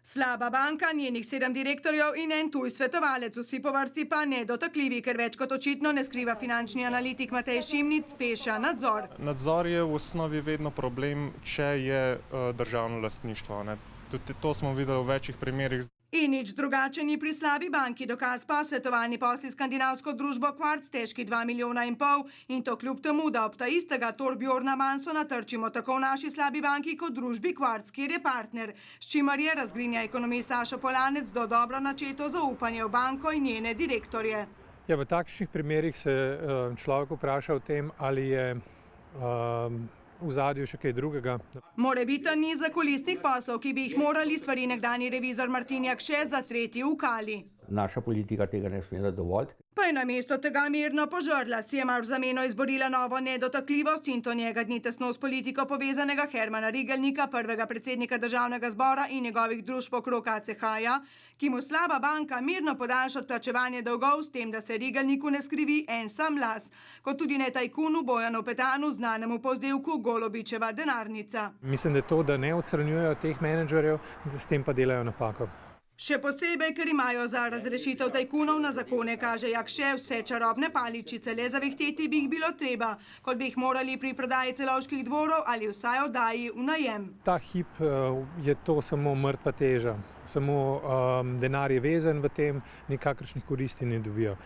Slaba banka, njenih 7 direktorjev in en tuj svetovalec, vsi po vrsti pa nedotakljivi, ker več kot očitno ne skriva finančni analitik Matej Šimnic, peša nadzor. Nadzor je v osnovi vedno problem, če je državno lastništvo. Tudi to smo videli v večjih primerih. In nič drugače ni pri slabi banki, dokaz pa svetovalni posli skandinavsko družbo Quartz, težki 2,5 milijona in to kljub temu, da ob ta istega Torbjorna Mansona trčimo tako v naši slabi banki kot družbi Quartz, kjer je partner, s čimer je, razgrinja ekonomist Sašo Polanec, do dobro načeto zaupanje v banko in njene direktorje. Ja, v takšnih primerih se človek vpraša o tem, ali je v zadju še kaj drugega. Morebiten niz zakulisnih poslov, ki bi jih morali, svari nekdanji revizor Martin Jakše zatreti v kali. Naša politika tega ne sme dovoliti. Pa je namesto tega mirno požrla, si je mar v zameno izborila novo nedotakljivost in to njega dni tesno s politiko povezanega Hermana Rigelnika, prvega predsednika državnega zbora in njegovih družb okrog ACH-ja, ki mu slaba banka mirno podaljša odplačevanje dolgov s tem, da se Rigelniku ne skrivi en sam las, kot tudi ne tajkunu Bojanu Petanu, znanemu po vzdevku Golobičeva denarnica. Mislim, da to, da ne odstranjujejo teh menedžerjev, s tem pa delajo napako. Še posebej, ker imajo za razrešitev tajkunov na zakone, kaže Jakše, vse čarobne paličice, le zavihteti bi jih bilo treba, kot bi jih morali pri prodaji Celovških dvorov ali vsaj oddaji v najem. Ta hip je to samo mrtva teža, samo denar je vezen v tem, nikakršnih koristi ne dobijo.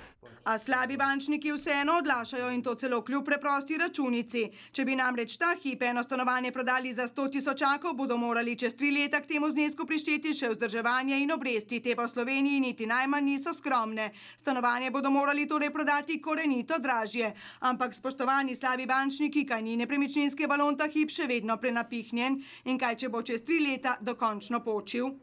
A slabi bančniki vseeno odlašajo in to celo kljub preprosti računici. Če bi namreč ta hip eno stanovanje prodali za 100 tisočakov, bodo morali čez 3 leta k temu znesku prišteti še vzdrževanje in obresti, te pa v Sloveniji niti najmanj niso skromne. Stanovanje bodo morali torej prodati korenito dražje. Ampak spoštovani slabi bančniki, kaj ni nepremičninski balon ta hip še vedno prenapihnjen in kaj če bo čez 3 leta dokončno počil?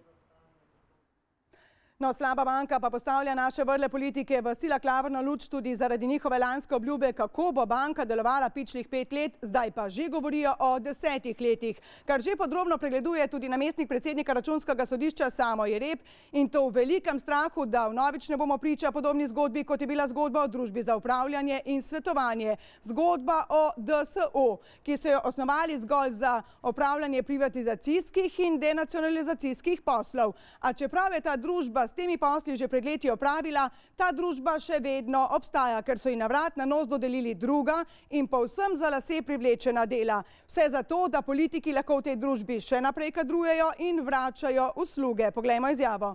No, slaba banka pa postavlja naše vrle politike v sila klavrno luč tudi zaradi njihove lanske obljube, kako bo banka delovala pičlih 5 let, zdaj pa že govorijo o 10 letih, kar že podrobno pregleduje tudi namestnik predsednika Računskega sodišča Samo Jereb in to v velikem strahu, da vnovič ne bomo priča podobni zgodbi, kot je bila zgodba o družbi za upravljanje in svetovanje. Zgodba o DSO, ki so jo osnovali zgolj za opravljanje privatizacijskih in denacionalizacijskih poslov. A čeprav je ta družba s temi posli že pred leti opravila, ta družba še vedno obstaja, ker so ji na vrat na nos dodelili druga in povsem za lase privlečena dela. Vse zato, da politiki lahko v tej družbi še naprej kadrujejo in vračajo usluge. Poglejmo izjavo.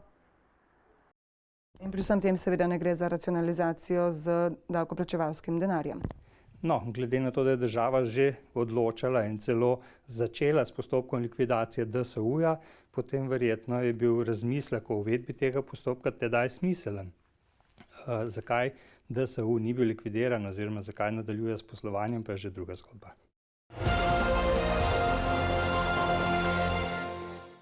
In pri vsem tem seveda ne gre za racionalizacijo z davkoplačevalskim denarjem. No, glede na to, da je država že odločala in celo začela s postopkom likvidacije DSU-ja, potem verjetno je bil razmislek o uvedbi tega postopka tedaj smiselen. Zakaj DSU ni bil likvidiran oziroma zakaj nadaljuje s poslovanjem, pa je že druga zgodba.